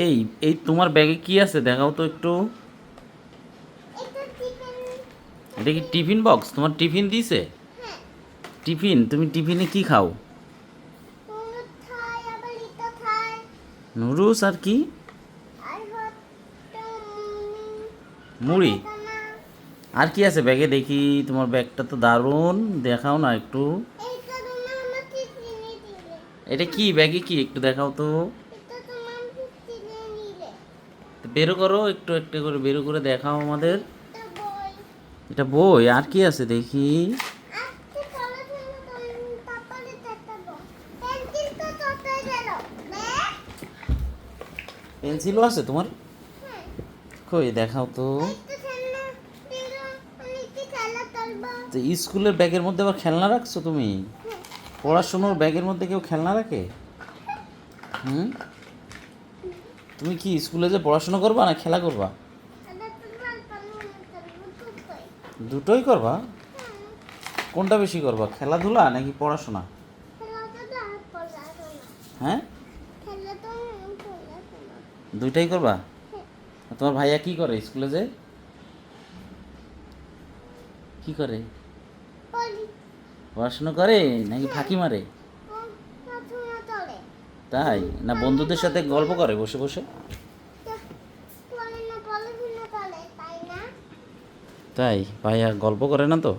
এই এই তোমার ব্যাগে কি আছে দেখাও তো একটু। এটা কি টিফিন বক্স? তোমার টিফিন দিছে? টিফিন, তুমি টিফিনে কি খাও? নুডলস আর কি? মুড়ি। আর কি আছে ব্যাগে দেখি? তোমার ব্যাগটা তো দারুণ, দেখাও না একটু। এটা কি ব্যাগে কি একটু দেখাও তো। তো বেরো করো, একটু একটু করে বেরো করে দেখাও আমাদের। এটা বই? আর কি আছে দেখি? পেন্সিলও আছে তোমার? কই দেখাও তো। তো স্কুলের ব্যাগের মধ্যে আবার খেলনা রাখছো তুমি? পড়াশুনোর ব্যাগের মধ্যে কেউ খেলনা রাখে? হুম, তুমি কি স্কুলে যে পড়াশোনা করবা না খেলা করবা? দুটোই করবা? কোনটা বেশি করবা, খেলাধুলা নাকি পড়াশোনা? হ্যাঁ, দুইটাই করবা। তোমার ভাইয়া কি করে স্কুলে যে? কি করে? পড়াশোনা করে নাকি ফাঁকি মারে? তাই না বন্ধুদের সাথে গল্প করে বসে বসে? তাই ভাইয়া গল্প করে না তো?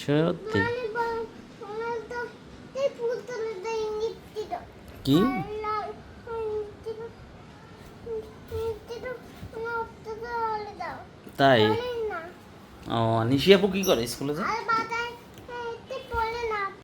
সত্যি? কি? তাই? ও, নিশি আপু কি করে স্কুলে যে?